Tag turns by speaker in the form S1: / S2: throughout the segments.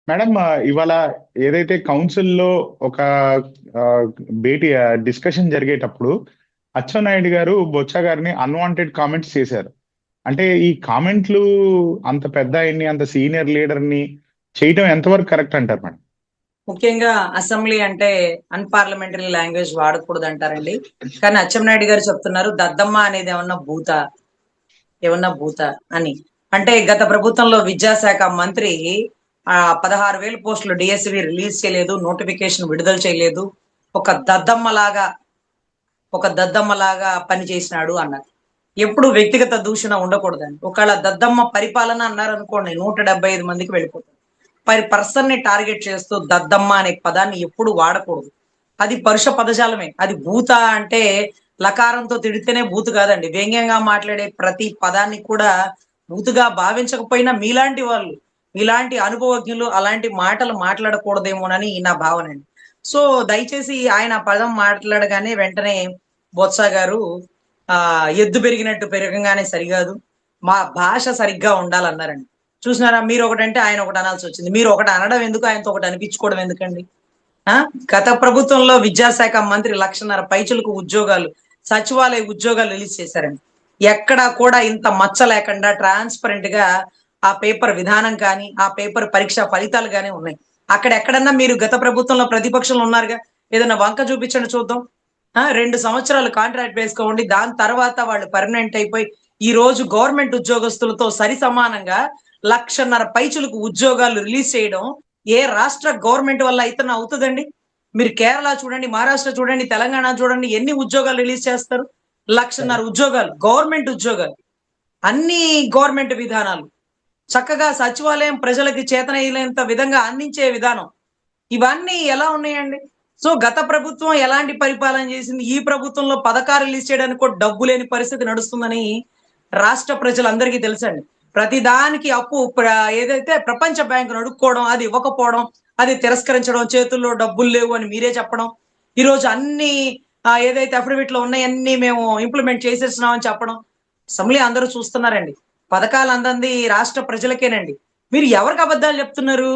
S1: Madam, ఇవాళ ఏదైతే కౌన్సిల్లో ఒక ఆ, భేటీ డిస్కషన్ జరిగేటప్పుడు అచ్చెన్నాయుడు గారు బొత్స గారిని అన్వాంటెడ్ కామెంట్స్ చేశారు. అంటే ఈ కామెంట్లు అంత పెద్ద ఆయన్ని, అంత సీనియర్ లీడర్ని చేయటం ఎంతవరకు కరెక్ట్ అంటారు మేడం?
S2: ముఖ్యంగా అసెంబ్లీ అంటే అన్పార్లమెంటరీ లాంగ్వేజ్ వాడకూడదు అంటారండి. కానీ అచ్చెన్నాయుడు గారు చెప్తున్నారు దద్దమ్మ అనేది ఏమన్నా భూత అని. అంటే గత ప్రభుత్వంలో విద్యాశాఖ మంత్రి 16,000 పోస్టులు డిఎస్సి రిలీజ్ చేయలేదు, నోటిఫికేషన్ విడుదల చేయలేదు, ఒక దద్దమ్మలాగా ఒక దద్దమ్మలాగా పని చేసినాడు అన్నారు. ఎప్పుడు వ్యక్తిగత దూషణ ఉండకూడదండి. ఒకవేళ దద్దమ్మ పరిపాలన అన్నారు అనుకోండి, 175 మందికి వెళ్ళిపోతుంది. పర్సన్ ని టార్గెట్ చేస్తూ దద్దమ్మ అనే పదాన్ని ఎప్పుడు వాడకూడదు. అది పరుష పదజాలమే. అది భూత అంటే లకారంతో తిడితేనే బూతు కాదండి. వ్యంగ్యంగా మాట్లాడే ప్రతి పదాన్ని కూడా బూతుగా భావించకపోయినా మీలాంటి అనుభవజ్ఞులు అలాంటి మాటలు మాట్లాడకూడదేమోనని నా భావన అండి. సో దయచేసి ఆయన ఆ పదం మాట్లాడగానే వెంటనే బొత్స గారు ఆ ఎద్దు పెరిగినట్టు పెరగంగానే సరికాదు, మా భాష సరిగ్గా ఉండాలన్నారండి. చూసినారా, మీరు ఒకటంటే ఆయన ఒకటి అనాల్సి వచ్చింది. మీరు ఒకటి అనడం ఎందుకు, ఆయనతో ఒకటి అనిపించుకోవడం ఎందుకండి? ఆ గత ప్రభుత్వంలో విద్యాశాఖ మంత్రి 1,50,000 పైచులకు ఉద్యోగాలు, సచివాలయ ఉద్యోగాలు రిలీజ్ చేశారండి. ఎక్కడా కూడా ఇంత మచ్చ లేకుండా ట్రాన్స్పరెంట్ గా ఆ పేపర్ విధానం కానీ ఆ పేపర్ పరీక్ష ఫలితాలు కానీ ఉన్నాయి. అక్కడ ఎక్కడన్నా మీరు గత ప్రభుత్వంలో ప్రతిపక్షంలో ఉన్నారుగా, ఏదైనా వంక చూపించండి చూద్దాం. 2 సంవత్సరాలు కాంట్రాక్ట్ వేసుకోండి, దాని తర్వాత వాళ్ళు పర్మనెంట్ అయిపోయి ఈ రోజు గవర్నమెంట్ ఉద్యోగస్తులతో సరి సమానంగా 1,50,000 పైచులకు ఉద్యోగాలు రిలీజ్ చేయడం ఏ రాష్ట్ర గవర్నమెంట్ వల్ల అయితే అవుతుందండి? మీరు కేరళ చూడండి, మహారాష్ట్ర చూడండి, తెలంగాణ చూడండి, ఎన్ని ఉద్యోగాలు రిలీజ్ చేస్తారు? 1,50,000 ఉద్యోగాలు, గవర్నమెంట్ ఉద్యోగాలు, అన్ని గవర్నమెంట్ విధానాలు చక్కగా సచివాలయం ప్రజలకి చేతనయ్యేంత విధంగా అందించే విధానం, ఇవన్నీ ఎలా ఉన్నాయండి? సో గత ప్రభుత్వం ఎలాంటి పరిపాలన చేసింది, ఈ ప్రభుత్వంలో పథకాలు రిలీజ్ చేయడానికి కూడా డబ్బు లేని పరిస్థితి నడుస్తుందని రాష్ట్ర ప్రజలందరికీ తెలుసండి. ప్రతి దానికి అప్పు ఏదైతే ప్రపంచ బ్యాంకు అడుక్కోవడం, అది ఇవ్వకపోవడం, అది తిరస్కరించడం, చేతుల్లో డబ్బులు లేవు అని మీరే చెప్పడం, ఈరోజు అన్ని ఏదైతే అఫిడవిట్ లో ఉన్నాయన్నీ మేము ఇంప్లిమెంట్ చేసేస్తున్నాం అని చెప్పడం, అసెంబ్లీ అందరూ చూస్తున్నారండి. పథకాలు అందంది రాష్ట్ర ప్రజలకేనండి. మీరు ఎవరికి అబద్ధాలు చెప్తున్నారు?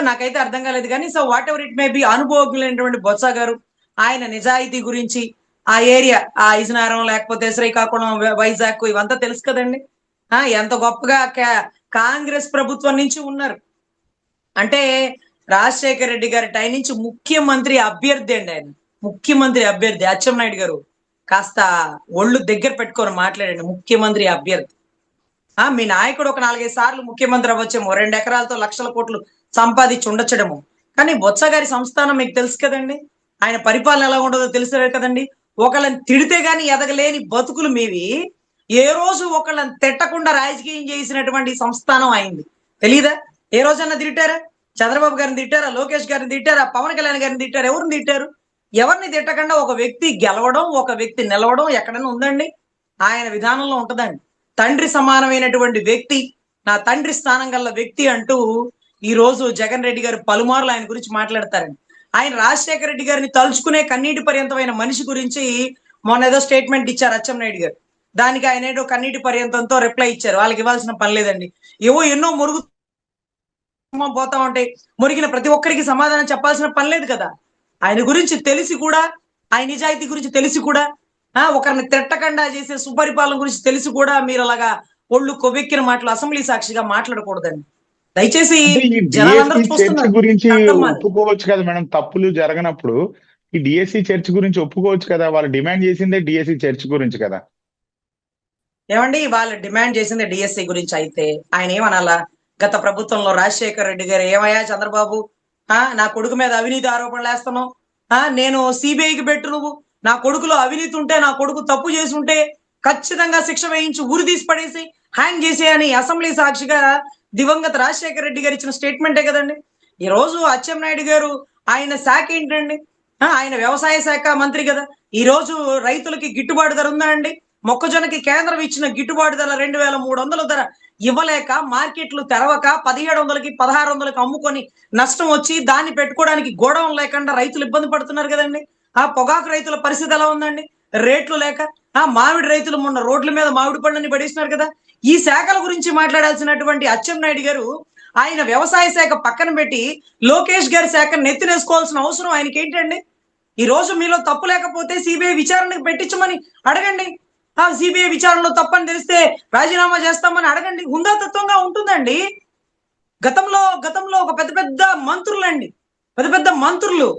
S2: నాకైతే అర్థం కాలేదు. కానీ so whatever it may be, అనుభవజ్ఞులైనటువంటి బొత్స గారు ఆయన నిజాయితీ గురించి, ఆ ఏరియా ఆ ఇజనారం లేకపోతే శ్రీకాకుళం, వైజాగ్ ఇవంతా తెలుసు కదండి. ఎంత గొప్పగా కాంగ్రెస్ ప్రభుత్వం నుంచి ఉన్నారు అంటే, రాజశేఖర రెడ్డి గారి టైం నుంచి ముఖ్యమంత్రి అభ్యర్థి అండి ఆయన. ముఖ్యమంత్రి అభ్యర్థి అచ్చెన్నాయుడు గారు కాస్త ఒళ్ళు దగ్గర పెట్టుకొని మాట్లాడండి. ముఖ్యమంత్రి అభ్యర్థి. మీ నాయకుడు ఒక 4-5 సార్లు ముఖ్యమంత్రి అవ్వచ్చేమో, 2 ఎకరాలతో లక్షల కోట్లు సంపాదించి ఉండొచ్చడము. కానీ బొత్స గారి సంస్థానం మీకు తెలుసు కదండి, ఆయన పరిపాలన ఎలా ఉండదో తెలుసు కదండి. ఒకళ్ళని తిడితే గాని ఎదగలేని బతుకులు మీవి. ఏ రోజు ఒకళ్ళని తిట్టకుండా రాజకీయం చేసినటువంటి సంస్థానం అయింది తెలీదా? ఏ రోజన్నా తిట్టారా? చంద్రబాబు గారిని తిట్టారా? లోకేష్ గారిని తిట్టారా? పవన్ కళ్యాణ్ గారిని తిట్టారా? ఎవరిని తిట్టారు? ఎవరిని తిట్టకుండా ఒక వ్యక్తి గెలవడం, ఒక వ్యక్తి నిలవడం ఎక్కడైనా ఉందండి? ఆయన విధానంలో ఉంటదండి. తండ్రి సమానమైనటువంటి వ్యక్తి, నా తండ్రి స్థానం గల వ్యక్తి అంటూ ఈ రోజు జగన్ రెడ్డి గారు పలుమార్లు ఆయన గురించి మాట్లాడతారండి. ఆయన రాజశేఖర రెడ్డి గారిని తలుచుకునే కన్నీటి పర్యంతమైన మనిషి గురించి మొన్న ఏదో స్టేట్మెంట్ ఇచ్చారు అచ్చెన్నాయుడు గారు. దానికి ఆయన ఏదో కన్నీటి పర్యంతంతో రిప్లై ఇచ్చారు. వాళ్ళకి ఇవ్వాల్సిన పని లేదండి. ఏవో ఎన్నో మురుగు పోతా ఉంటాయి, మురిగిన ప్రతి ఒక్కరికి సమాధానం చెప్పాల్సిన పని లేదు కదా. ఆయన గురించి తెలిసి కూడా, ఆయన నిజాయితీ గురించి తెలిసి కూడా, ఒకరిని తిట్టకుండా చేసే సుపరిపాలన గురించి తెలిసి కూడా మీరు అలాగా ఒళ్ళు కొవ్వెక్కిన మాటలు అసెంబ్లీ సాక్షిగా మాట్లాడకూడదండి. దయచేసి
S1: అంటే ఈ
S2: జనాలందరూ
S1: డిఎస్సి చర్చ్
S2: చూస్తున్నారు.
S1: గురించి
S2: అర్థమ్మాలి.
S1: ఒప్పుకోవచ్చు కదా మేడం, తప్పులు జరగనప్పుడు ఈ డిఎస్సి చర్చ్ గురించి ఒప్పుకోవచ్చు కదా. వాళ్ళు డిమాండ్ చేసిందే డిఎస్సి చర్చ్ గురించి కదా.
S2: ఏమండి, వాళ్ళు డిమాండ్ చేసింది డిఎస్సి గురించి అయితే ఆయన ఏమనాలా? గత ప్రభుత్వంలో రాజశేఖర రెడ్డి గారు ఏమయ్యా చంద్రబాబు, నా కొడుకు మీద అవినీతి ఆరోపణలు వేస్తున్నావు, నేను సిబిఐకి పెట్టు, నువ్వు నా కొడుకులో అవినీతి ఉంటే, నా కొడుకు తప్పు చేసి ఉంటే ఖచ్చితంగా శిక్ష వేయించి ఊరి తీసి పడేసి హ్యాంగ్ చేసేయని అసెంబ్లీ సాక్షిగా దివంగత రాజశేఖర రెడ్డి గారు ఇచ్చిన స్టేట్మెంటే కదండి. ఈ రోజు అచ్చెన్నాయుడు గారు ఆయన శాఖ ఏంటండి? ఆయన వ్యవసాయ శాఖ మంత్రి కదా. ఈ రోజు రైతులకి గిట్టుబాటు ధర ఉందా అండి? మొక్కజొన్నకి కేంద్రం ఇచ్చిన గిట్టుబాటు ధర 2,300 ధర ఇవ్వలేక, మార్కెట్లు తెరవక 1,700కి 1,600కి అమ్ముకొని నష్టం వచ్చి దాన్ని పెట్టుకోవడానికి గోడౌన్ లేకుండా రైతులు ఇబ్బంది పడుతున్నారు కదండి. పొగాకు రైతుల పరిస్థితి ఎలా ఉందండి? రేట్లు లేక. మామిడి రైతులు మొన్న రోడ్ల మీద మామిడి పండ్లని పడేసినారు కదా. ఈ శాఖల గురించి మాట్లాడాల్సినటువంటి అచ్చెన్నాయుడు గారు ఆయన వ్యవసాయ శాఖ పక్కన పెట్టి లోకేష్ గారి శాఖ నెత్తినేసుకోవాల్సిన అవసరం ఆయనకి ఏంటండి? ఈ రోజు మీలో తప్పు లేకపోతే సిబిఐ విచారణకు పెట్టించమని అడగండి. ఆ సిబిఐ విచారణలో తప్పని తెలిస్తే రాజీనామా చేస్తామని అడగండి. హుందాతత్వంగా ఉంటుందండి. గతంలో ఒక పెద్ద మంత్రులండి, పెద్ద మంత్రులు,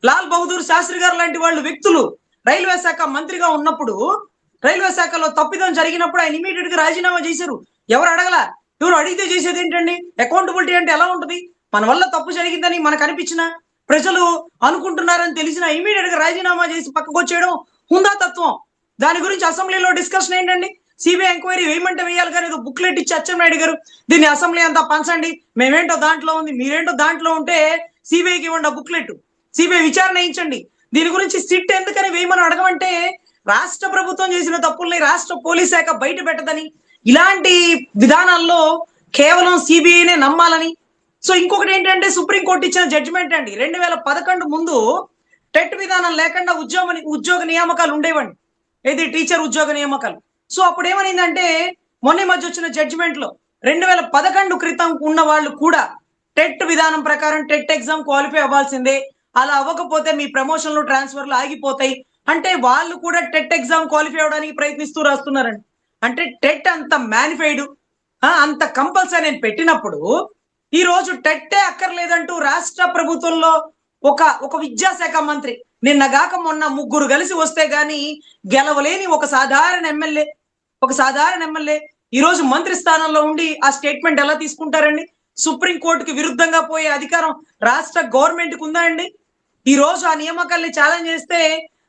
S2: లాల్ బహదూర్ శాస్త్రి గారు లాంటి వాళ్ళు వ్యక్తులు రైల్వే శాఖ మంత్రిగా ఉన్నప్పుడు, రైల్వే శాఖలో తప్పిదం జరిగినప్పుడు ఆయన ఇమీడియట్ గా రాజీనామా చేశారు. ఎవరు అడగల. ఎవరు అడిగితే చేసేది ఏంటండి? అకౌంటబిలిటీ అంటే ఎలా ఉంటుంది? మన వల్ల తప్పు జరిగిందని మనకు అనిపించిన, ప్రజలు అనుకుంటున్నారని తెలిసిన ఇమీడియట్ గా రాజీనామా చేసి పక్కకు వచ్చేయడం హుందాతత్వం. దాని గురించి అసెంబ్లీలో డిస్కషన్ ఏంటండి? సిబిఐ ఎంక్వైరీ వేయమంటే వేయాలి కానీ ఏదో బుక్లెట్ ఇచ్చి అచ్చెన్నాయుడు గారు దీన్ని అసెంబ్లీ అంతా పంచండి, మేమేంటో దాంట్లో ఉంది, మీరేంటో దాంట్లో ఉంటే సిబిఐకి ఇవ్వండి ఆ బుక్లెట్, సిబిఐ విచారణ వేయించండి, దీని గురించి సిట్ ఎందుకని వేయమని అడగమంటే రాష్ట్ర ప్రభుత్వం చేసిన తప్పుల్ని రాష్ట్ర పోలీస్ శాఖ బయట పెట్టదని, ఇలాంటి విధానాల్లో కేవలం సిబిఐనే నమ్మాలని. సో ఇంకొకటి ఏంటంటే సుప్రీంకోర్టు ఇచ్చిన జడ్జిమెంట్ అండి. 2011 ముందు టెట్ విధానం లేకుండా ఉద్యోగ నియామకాలు ఉండేవండి, ఏది టీచర్ ఉద్యోగ నియామకాలు. సో అప్పుడు ఏమనిందంటే మొన్న మధ్య వచ్చిన జడ్జిమెంట్ లో 2011 క్రితం ఉన్న వాళ్ళు కూడా టెట్ విధానం ప్రకారం టెట్ ఎగ్జామ్ క్వాలిఫై అవ్వాల్సిందే, అలా అవ్వకపోతే మీ ప్రమోషన్లు ట్రాన్స్ఫర్లు ఆగిపోతాయి అంటే వాళ్ళు కూడా టెట్ ఎగ్జామ్ క్వాలిఫై అవడానికి ప్రయత్నిస్తూ రాస్తున్నారండి. అంటే టెట్ అంత మ్యానిఫైడ్, అంత కంపల్సరీ అని పెట్టినప్పుడు ఈ రోజు టెట్టే అక్కర్లేదంటూ రాష్ట్ర ప్రభుత్వంలో ఒక విద్యాశాఖ మంత్రి నిన్నగాక మొన్న ముగ్గురు కలిసి వస్తే గాని గెలవలేని ఒక సాధారణ ఎమ్మెల్యే ఈ రోజు మంత్రి స్థానంలో ఉండి ఆ స్టేట్మెంట్ ఎలా తీసుకుంటారండి? సుప్రీంకోర్టుకి విరుద్ధంగా పోయే అధికారం రాష్ట్ర గవర్నమెంట్ కు ఉందా అండి? ఈ రోజు ఆ నియామకాల్ని ఛాలెంజ్ చేస్తే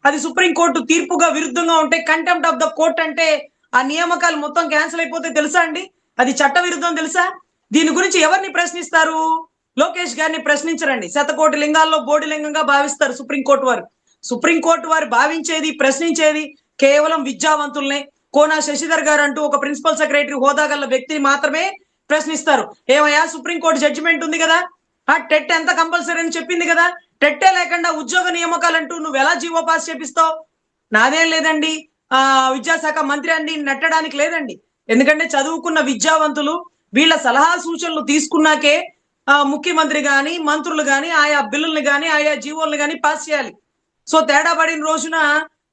S2: అది సుప్రీంకోర్టు తీర్పుగా విరుద్ధంగా ఉంటే కంటెంప్ట్ ఆఫ్ ద కోర్ట్ అంటే ఆ నియామకాలు మొత్తం క్యాన్సిల్ అయిపోతే తెలుసా అండి? అది చట్ట విరుద్ధం తెలుసా? దీని గురించి ఎవరిని ప్రశ్నిస్తారు? లోకేష్ గారిని ప్రశ్నించరండి. శతకోటి లింగాల్లో బోడి లింగంగా భావిస్తారు సుప్రీంకోర్టు వారు భావించేది, ప్రశ్నించేది కేవలం విద్యావంతుల్నే. కోనా శశిధర్ గారు అంటూ ఒక ప్రిన్సిపల్ సెక్రటరీ హోదా గల వ్యక్తిని మాత్రమే ప్రశ్నిస్తారు. ఏమయ్యా, సుప్రీంకోర్టు జడ్జిమెంట్ ఉంది కదా, ఆ టెట్ ఎంత కంపల్సరీ అని చెప్పింది కదా, టెట్టే లేకుండా ఉద్యోగ నియామకాలంటూ నువ్వు ఎలా జీవో పాస్ చేపిస్తావు? నాదేం లేదండి, విద్యాశాఖ మంత్రి అని నెట్టడానికి లేదండి. ఎందుకంటే చదువుకున్న విద్యావంతులు వీళ్ళ సలహా సూచనలు తీసుకున్నాకే ముఖ్యమంత్రి గాని మంత్రులు గాని ఆయా బిల్లుల్ని గాని ఆయా జీవోల్ని గాని పాస్ చేయాలి. సో తేడా పడిన రోజున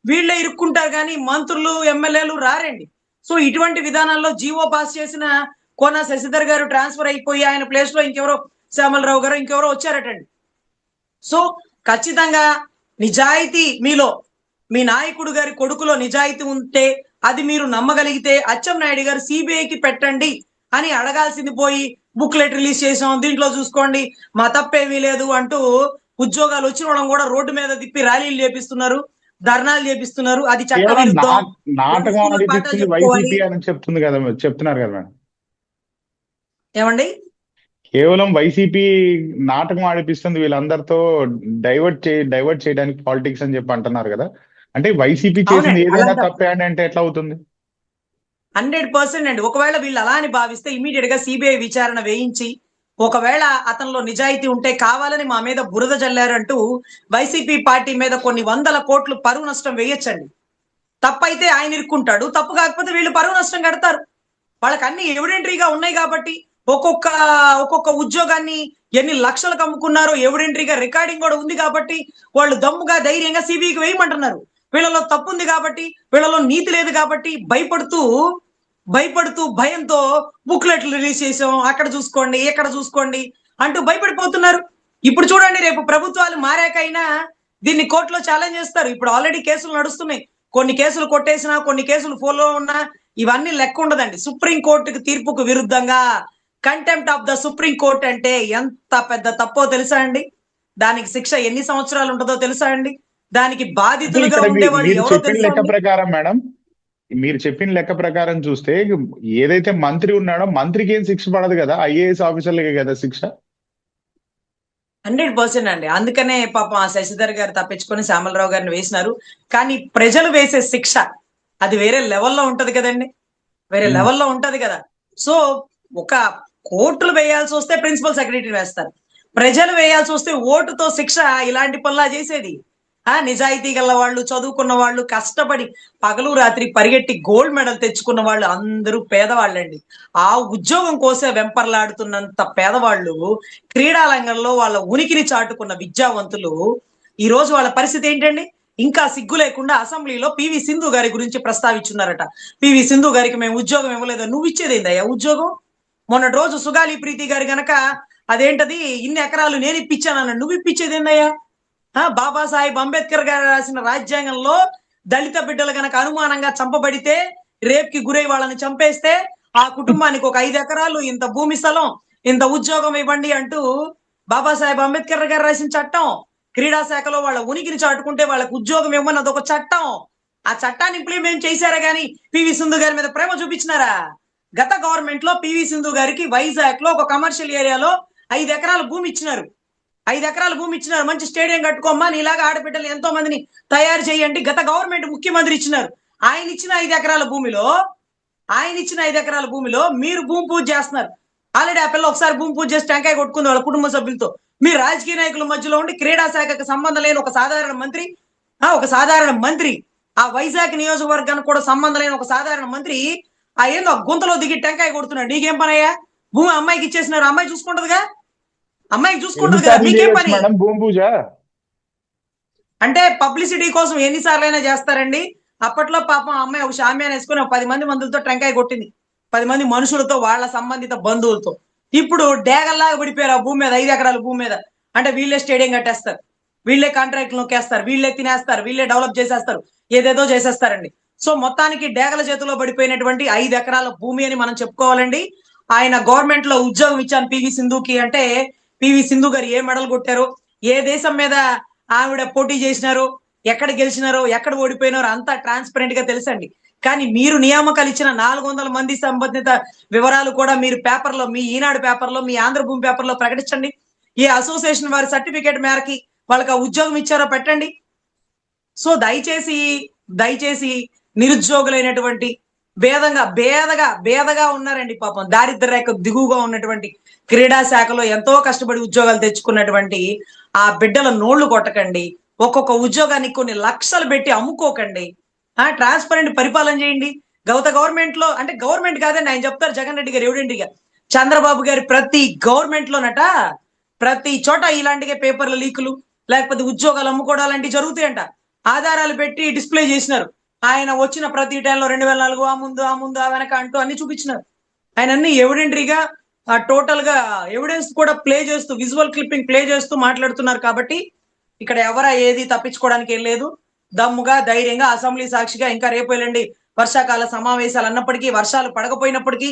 S2: వీళ్ళే ఇరుక్కుంటారు కానీ మంత్రులు ఎమ్మెల్యేలు రారండి. సో ఇటువంటి విధానాల్లో జీవో పాస్ చేసిన కోనా శశిధర్ గారు ట్రాన్స్ఫర్ అయిపోయి ఆయన ప్లేస్ లో ఇంకెవరో శ్యామలరావు గారు ఇంకెవరో వచ్చారటండి. సో ఖచ్చితంగా నిజాయితీ మీలో, మీ నాయకుడు గారి కొడుకులో నిజాయితీ ఉంటే అది మీరు నమ్మగలిగితే అచ్చెన్నాయుడు గారు సిబిఐకి పెట్టండి అని అడగాల్సింది పోయి బుక్లెట్ రిలీజ్ చేసాం దీంట్లో చూసుకోండి మా తప్పేమీ లేదు అంటూ ఉద్యోగాలు వచ్చిన వాళ్ళం కూడా రోడ్డు మీద తిప్పి ర్యాలీలు చేపిస్తున్నారు, ధర్నాలు చేపిస్తున్నారు. అది చట్ట విరుద్ధం.
S1: నాటకం ఆడిపిస్తుంది వైసీపీ అని చెప్తున్నారు కదా మేడం.
S2: ఏమండి,
S1: కేవలం వైసీపీ నాటకం ఆడిపిస్తుంది వీళ్ళందరితో డైవర్ట్ చేయడానికి పాలిటిక్స్ అని చెప్పి అంటున్నారు కదా. అంటే వైసీపీ చేసింది ఏదైనా తప్పే అంటే ఎట్లా అవుతుంది?
S2: 100% అండి. ఒకవేళ వీళ్ళు అలా అని భావిస్తే ఇమీడియట్ గా సిబిఐ విచారణ వేయించి ఒకవేళ అతనిలో నిజాయితీ ఉంటే కావాలని మా మీద బురద జల్లారంటూ వైసీపీ పార్టీ మీద కొన్ని వందల కోట్లు పరువు నష్టం వేయొచ్చండి. తప్పైతే ఆయన ఇరుక్కుంటాడు, తప్పు కాకపోతే వీళ్ళు పరువు నష్టం కడతారు. వాళ్ళకి అన్ని ఎవిడెంటరీగా ఉన్నాయి కాబట్టి ఒక్కొక్క ఉద్యోగాన్ని ఎన్ని లక్షలకు అమ్ముకున్నారో ఎవిడెంటరీగా రికార్డింగ్ కూడా ఉంది కాబట్టి వాళ్ళు దమ్ముగా ధైర్యంగా సిబిఐకి వేయమంటున్నారు. వీళ్ళలో తప్పు ఉంది కాబట్టి, వీళ్ళలో నీతి లేదు కాబట్టి భయపడుతూ భయంతో బుక్లెట్లు రిలీజ్ చేసాం, అక్కడ చూసుకోండి ఇక్కడ చూసుకోండి అంటూ భయపడిపోతున్నారు. ఇప్పుడు చూడండి, రేపు ప్రభుత్వాలు మారాకైనా దీన్ని కోర్టులో ఛాలెంజ్ చేస్తారు. ఇప్పుడు ఆల్రెడీ కేసులు నడుస్తున్నాయి. కొన్ని కేసులు కొట్టేసినా, కొన్ని కేసులు ఫోలో ఉన్నా ఇవన్నీ లెక్క ఉండదండి. సుప్రీంకోర్టుకి తీర్పుకు విరుద్ధంగా contempt of the supreme court అంటే ఎంత పెద్ద తప్పో తెలుసా అండి? దానికి శిక్ష ఎన్ని సంవత్సరాలు ఉంటుందో తెలుసా అండి? దానికి బాధితులుగా ఉండేవాళ్ళు ఎవరో తెలుసా?
S1: లెక్క ప్రకారం మేడం, మీరు చెప్పిన లెక్క ప్రకారం చూస్తే ఏదైతే మంత్రి ఉన్నాడో మంత్రికి ఏం శిక్ష పడదు కదా, ఐఏఎస్ ఆఫీసర్లకే కదా శిక్ష.
S2: 100% అండి. అందుకనే పాపం ఆ శశిధర్ గారు తప్పించుకొని శ్యామలరావు గారిని వేసినారు. కానీ ప్రజలు వేసే శిక్ష అది వేరే లెవెల్లో ఉంటది కదండి, వేరే లెవెల్లో ఉంటది కదా. సో ఒక కోర్టులు వేయాల్సి వస్తే ప్రిన్సిపల్ సెక్రటరీ వేస్తారు, ప్రజలు వేయాల్సి వస్తే ఓటుతో శిక్ష ఇలాంటి పనులా చేసేది. నిజాయితీ గల వాళ్ళు, చదువుకున్న వాళ్ళు, కష్టపడి పగలు రాత్రి పరిగెట్టి గోల్డ్ మెడల్ తెచ్చుకున్న వాళ్ళు అందరూ పేదవాళ్ళండి. ఆ ఉద్యోగం కోసే వెంపర్లాడుతున్నంత పేదవాళ్ళు, క్రీడా రంగంలో వాళ్ళ ఉనికిని చాటుకున్న విద్యావంతులు ఈ రోజు వాళ్ళ పరిస్థితి ఏంటండి? ఇంకా సిగ్గు లేకుండా అసెంబ్లీలో పివి సింధు గారి గురించి ప్రస్తావించున్నారట. పివి సింధు గారికి మేము ఉద్యోగం ఇవ్వలేదు. నువ్వు ఇచ్చేదేందయ్యా ఉద్యోగం? మొన్నటి రోజు సుగాలి ప్రీతి గారి గనక అదేంటది ఇన్ని ఎకరాలు నేను ఇప్పించానన్న, నువ్వు ఇప్పించేదేందయ్యా? బాబాసాహెబ్ అంబేద్కర్ గారు రాసిన రాజ్యాంగంలో దళిత బిడ్డలు గనక అనుమానంగా చంపబడితే, రేప్ కి గురై వాళ్ళని చంపేస్తే ఆ కుటుంబానికి ఒక 5 ఎకరాలు, ఇంత భూమి స్థలం, ఇంత ఉద్యోగం ఇవ్వండి అంటూ బాబాసాహెబ్ అంబేద్కర్ గారు రాసిన చట్టం. క్రీడా శాఖలో వాళ్ళ ఉనికిని చాటుకుంటే వాళ్ళకి ఉద్యోగం ఇవ్వని అదొక చట్టం. ఆ చట్టాన్ని ఇంప్లిమెంట్ చేశారా గానీ పివి సింధు గారి మీద ప్రేమ చూపించినారా? గత గవర్నమెంట్ లో పివి సింధు గారికి వైజాగ్ లో ఒక కమర్షియల్ ఏరియాలో 5 ఎకరాల భూమి ఇచ్చినారు. 5 ఎకరాల భూమి ఇచ్చినారు. మంచి స్టేడియం కట్టుకోమ్మా, నీలాగా ఆడబిడ్డలు ఎంతో మందిని తయారు చేయండి. గత గవర్నమెంట్ ముఖ్యమంత్రి ఇచ్చినారు. ఆయన ఇచ్చిన 5 ఎకరాల భూమిలో మీరు భూమి పూజ చేస్తున్నారు. ఆల్రెడీ ఆ పిల్ల ఒకసారి భూమి పూజ చేసి టెంకాయ కొట్టుకుంది వాళ్ళ కుటుంబ సభ్యులతో. మీరు రాజకీయ నాయకుల మధ్యలో ఉండి క్రీడా శాఖకు సంబంధం లేని ఒక సాధారణ మంత్రి, ఆ వైజాగ్ నియోజకవర్గానికి కూడా సంబంధం లేని ఒక సాధారణ మంత్రి ఆ ఏందో గుంతలో దిగి టెంకాయ కొడుతున్నాడు. నీకేం పనయ్యా? భూమి అమ్మాయికి ఇచ్చేసినారు. అమ్మాయి చూసుకుంటదిగా, మీకేం పని?
S1: భూమి పూజ
S2: అంటే పబ్లిసిటీ కోసం ఎన్నిసార్లైనా చేస్తారండి. అప్పట్లో పాపం అమ్మాయి ఒక షామ్యాన్ని వేసుకుని 10 మంది మందులతో టెంకాయ కొట్టింది, 10 మంది మనుషులతో, వాళ్ళ సంబంధిత బంధువులతో. ఇప్పుడు డేగల్లాగా పడిపోయారు ఆ భూమి మీద, 5 ఎకరాల భూమి మీద. అంటే వీళ్ళే స్టేడియం కట్టేస్తారు, వీళ్ళే కాంట్రాక్ట్ నొక్కేస్తారు, వీళ్ళే తినేస్తారు, వీళ్ళే డెవలప్ చేసేస్తారు, ఏదేదో చేసేస్తారండి. సో మొత్తానికి డేగల చేతిలో పడిపోయినటువంటి 5 ఎకరాల భూమి అని మనం చెప్పుకోవాలండి. ఆయన గవర్నమెంట్ లో ఉద్యోగం ఇచ్చాను పివి సింధుకి అంటే, పివి సింధు గారు ఏ మెడల్ కొట్టారో, ఏ దేశం మీద ఆవిడ పోటీ చేసినారో, ఎక్కడ గెలిచినారో, ఎక్కడ ఓడిపోయినారో అంతా ట్రాన్స్పరెంట్ గా తెలుసండి. కానీ మీరు నియామకాలు ఇచ్చిన 400 మంది సంబంధిత వివరాలు కూడా మీరు పేపర్లో, మీ ఈనాడు పేపర్లో, మీ ఆంధ్రభూమి పేపర్లో ప్రకటించండి. ఏ అసోసియేషన్ వారి సర్టిఫికేట్ మేరకి వాళ్ళకి ఆ ఉద్యోగం ఇచ్చారో పెట్టండి. సో దయచేసి నిరుద్యోగులైనటువంటి బేదగా ఉన్నారండి పాపం, దారిద్ర రేఖ దిగువగా ఉన్నటువంటి క్రీడా శాఖలో ఎంతో కష్టపడి ఉద్యోగాలు తెచ్చుకున్నటువంటి ఆ బిడ్డల నోళ్లు కొట్టకండి. ఒక్కొక్క ఉద్యోగానికి కొన్ని లక్షలు పెట్టి అమ్ముకోకండి. ట్రాన్స్పరెంట్ పరిపాలన చేయండి. గవర్నమెంట్ లో అంటే గవర్నమెంట్ కాదండి, ఆయన చెప్తారు జగన్ రెడ్డి గారు ఎవిడెంట్ గా. చంద్రబాబు గారి ప్రతి గవర్నమెంట్ లోనట ప్రతి చోట ఇలాంటిగా పేపర్ల లీకులు, లేకపోతే ఉద్యోగాలు అమ్ముకోవడం లాంటివి జరుగుతాయంట. ఆధారాలు పెట్టి డిస్ప్లే చేసినారు. ఆయన వచ్చిన ప్రతి టైంలో 2004 ఆ ముందు ఆ వెనక అంటూ అన్ని చూపించినారు. ఆయన అన్ని ఎవిడెంటరీగా టోటల్ గా ఎవిడెన్స్ కూడా ప్లే చేస్తూ, విజువల్ క్లిప్పింగ్ ప్లే చేస్తూ మాట్లాడుతున్నారు. కాబట్టి ఇక్కడ ఏది తప్పించుకోవడానికి ఏం లేదు. దమ్ముగా ధైర్యంగా అసెంబ్లీ సాక్షిగా ఇంకా రేపు వెళ్ళండి వర్షాకాల సమావేశాలు అన్నప్పటికీ, వర్షాలు పడకపోయినప్పటికీ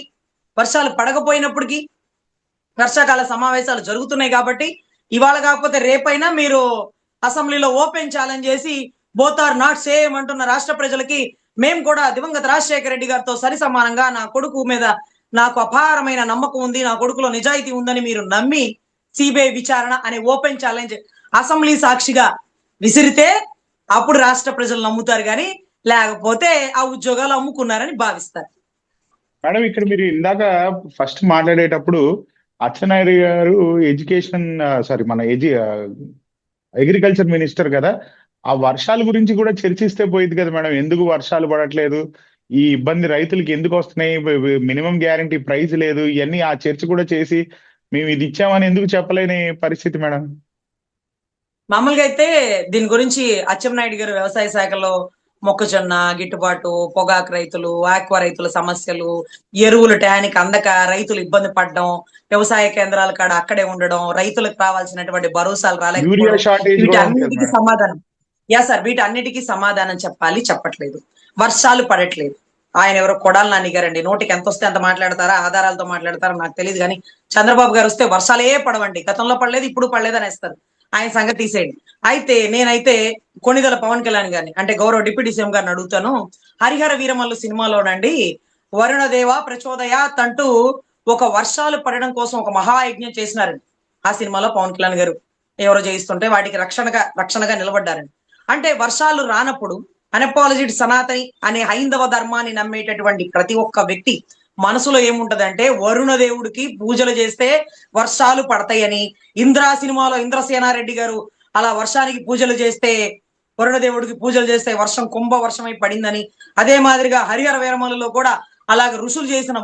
S2: వర్షాకాల సమావేశాలు జరుగుతున్నాయి. కాబట్టి ఇవాళ కాకపోతే రేపైనా మీరు అసెంబ్లీలో ఓపెన్ ఛాలెంజ్ చేసి బోత్ ఆర్ నాట్ సేమ్ అంటున్న రాష్ట్ర ప్రజలకి, మేము కూడా దివంగత రాజశేఖర రెడ్డి గారితో సరి సమానంగా నా కొడుకు మీద నాకు అపారమైన నమ్మకం ఉంది, నా కొడుకులో నిజాయితీ ఉందని మీరు నమ్మి సిబిఐ విచారణ అనే ఓపెన్ ఛాలెంజ్ అసెంబ్లీ సాక్షిగా విసిరితే అప్పుడు రాష్ట్ర ప్రజలు నమ్ముతారు, కానీ లేకపోతే ఆ ఉద్యోగాలు అమ్ముకున్నారని భావిస్తారు.
S1: మేడం, ఇక్కడ మీరు ఇందాక ఫస్ట్ మాట్లాడేటప్పుడు అచ్చెన్నాయుడు గారు మన అగ్రికల్చర్ మినిస్టర్ కదా, ఆ వర్షాల గురించి కూడా చర్చిస్తే పోయింది కదా మేడం. ఎందుకు వర్షాలు పడట్లేదు, ఈ ఇబ్బంది రైతులకి ఎందుకు వస్తున్నాయి, మినిమం గ్యారంటీ ప్రైస్ లేదు, ఇవన్నీ ఆ చర్చ కూడా చేసి మేము ఇది ఇచ్చామని ఎందుకు చెప్పలేని పరిస్థితి మేడం?
S2: మామూలుగా అయితే దీని గురించి అచ్చెన్నాయుడు గారు వ్యవసాయ శాఖలో మొక్కజొన్న గిట్టుబాటు, పొగాకు రైతులు, ఆక్వా రైతుల సమస్యలు, ఎరువులు టయానికి అందక రైతులు ఇబ్బంది పడడం, వ్యవసాయ కేంద్రాల కాడ అక్కడే ఉండడం, రైతులకు రావాల్సినటువంటి భరోసాలు రాలేకపోవడం, వీటన్నిటికీ సమాధానం వీటన్నిటికీ సమాధానం చెప్పట్లేదు. వర్షాలు పడట్లేదు. ఆయన ఎవరో కొడాలి నాని గారండి, నోటికి ఎంత వస్తే అంత మాట్లాడతారా, ఆధారాలతో మాట్లాడతారా నాకు తెలియదు, కానీ చంద్రబాబు గారు వస్తే వర్షాలే పడవండి, గతంలో పడలేదు ఇప్పుడు పడలేదు అనేస్తారు. ఆయన సంగతి తీసేయండి. అయితే నేనైతే కొణిదెల పవన్ కళ్యాణ్ గారిని, అంటే గౌరవ డిప్యూటీ సీఎం గారిని అడుగుతాను. హరిహర వీరమల్లు సినిమాలోనండి వరుణదేవ ప్రచోదయాత్ అంటూ ఒక వర్షాలు పడడం కోసం ఒక మహాయజ్ఞం చేసినారండి. ఆ సినిమాలో పవన్ కళ్యాణ్ గారు ఎవరో చేయిస్తుంటే వాటికి రక్షణగా నిలబడ్డారండి. అంటే వర్షాలు రానప్పుడు అనపాలజిడ్ సనాతని అనే హైందవ ధర్మాన్ని నమ్మేటటువంటి ప్రతి ఒక్క వ్యక్తి మనసులో ఏముంటదంటే, వరుణ దేవుడికి పూజలు చేస్తే వర్షాలు పడతాయని. ఇంద్రా సినిమాలో ఇంద్రసేనారెడ్డి గారు అలా వర్షానికి పూజలు చేస్తే వరుణదేవుడికి పూజలు చేస్తే వర్షం కుంభ వర్షమై పడిందని, అదే మాదిరిగా హరిహర వీరమలలో కూడా అలాగే ఋషులు చేసిన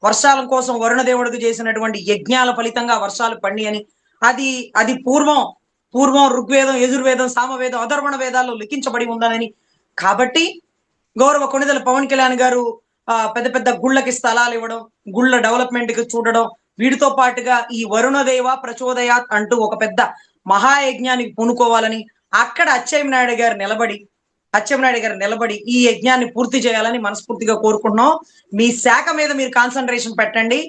S2: వర్షాల కోసం వరుణదేవుడికి చేసినటువంటి యజ్ఞాల ఫలితంగా వర్షాలు పడి అని, అది అది పూర్వం ఋగ్వేదం, యజుర్వేదం, సామవేదం, అధర్వణ వేదాల్లో లిఖించబడి ఉందని. కాబట్టి గౌరవ కొణిదెల పవన్ కళ్యాణ్ గారు పెద్ద పెద్ద గుళ్ళకి స్థలాలు ఇవ్వడం, గుళ్ళ డెవలప్మెంట్ కి చూడడం, వీటితో పాటుగా ఈ వరుణదేవ ప్రచోదయాత్ అంటూ ఒక పెద్ద మహాయజ్ఞానికి పూనుకోవాలని అక్కడ అచ్చెన్నాయుడు గారు నిలబడి ఈ యజ్ఞాన్ని పూర్తి చేయాలని మనస్ఫూర్తిగా కోరుకుంటున్నాం. మీ శాఖ మీద మీరు కాన్సన్ట్రేషన్ పెట్టండి.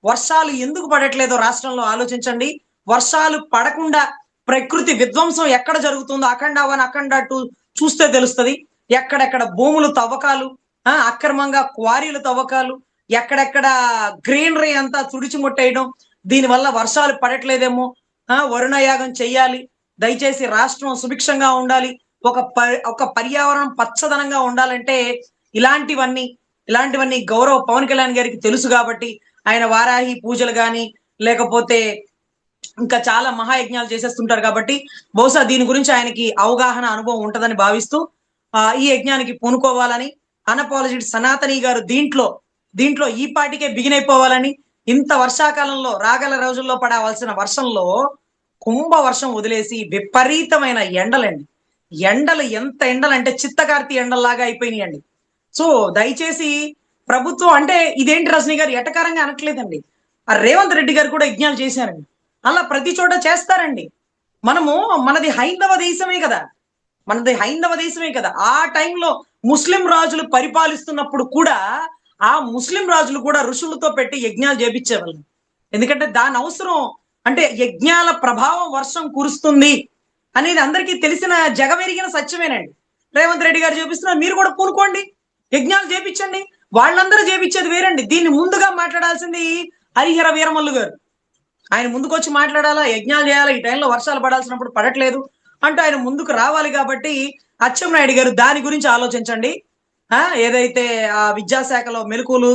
S2: వర్షాలు ఎందుకు పడట్లేదో రాష్ట్రంలో ఆలోచించండి. వర్షాలు పడకుండా ప్రకృతి విధ్వంసం ఎక్కడ జరుగుతుందో అఖండ 1, అఖండ 2 చూస్తే తెలుస్తుంది. ఎక్కడెక్కడ భూములు తవ్వకాలు, అక్రమంగా క్వారీలు తవ్వకాలు, ఎక్కడెక్కడ గ్రీనరీ అంతా తుడిచిముట్టేయడం, దీనివల్ల వర్షాలు పడట్లేదేమో. వరుణ యాగం చెయ్యాలి. దయచేసి రాష్ట్రం సుభిక్షంగా ఉండాలి, ఒక పర్యావరణం పచ్చదనంగా ఉండాలంటే ఇలాంటివన్నీ గౌరవ పవన్ కళ్యాణ్ గారికి తెలుసు. కాబట్టి ఆయన వారాహి పూజలు కానీ లేకపోతే ఇంకా చాలా మహాయజ్ఞాలు చేసేస్తుంటారు. కాబట్టి బహుశా దీని గురించి ఆయనకి అవగాహన, అనుభవం ఉంటదని భావిస్తూ ఈ యజ్ఞానికి పూనుకోవాలని, అన్అపాలజెటిక్ సనాతని గారు దీంట్లో ఈ పాటికే బిగిన్ అయిపోవాలని, ఇంత వర్షాకాలంలో రాగల రోజుల్లో పడవలసిన వర్షంలో కుంభ వర్షం వదిలేసి విపరీతమైన ఎండలు ఎంత ఎండలంటే చిత్తకార్తి ఎండల్లాగా అయిపోయినాయండి. సో దయచేసి ప్రభుత్వం అంటే ఇదేంటి రజనీ గారు ఎటకారంగా అనట్లేదండి. ఆ రేవంత్ రెడ్డి గారు కూడా యజ్ఞాలు చేశారండి. అలా ప్రతి చోట చేస్తారండి. మనది హైందవ దేశమే కదా. ఆ టైంలో ముస్లిం రాజులు పరిపాలిస్తున్నప్పుడు కూడా ఆ ముస్లిం రాజులు కూడా ఋషులతో పెట్టి యజ్ఞాలు చేపించేవాళ్ళు. ఎందుకంటే దాని అవసరం, అంటే యజ్ఞాల ప్రభావం వర్షం కురుస్తుంది అనేది అందరికీ తెలిసిన జగమెరిగిన సత్యమేనండి. రేవంత్ రెడ్డి గారు చేపిస్తున్నారు, మీరు కూడా పూనుకోండి, యజ్ఞాలు చేపించండి. వాళ్ళందరూ చేపించేది వేరండి. దీన్ని ముందుగా మాట్లాడాల్సింది హరిహర వీరమల్లు గారు. ఆయన ముందుకు వచ్చి మాట్లాడాలా, యజ్ఞాలు చేయాలా, ఈ టైంలో వర్షాలు పడాల్సినప్పుడు పడట్లేదు అంటూ ఆయన ముందుకు రావాలి. కాబట్టి అచ్చెన్నాయుడు గారు దాని గురించి ఆలోచించండి. ఏదైతే ఆ విద్యాశాఖలో మెలకువలు,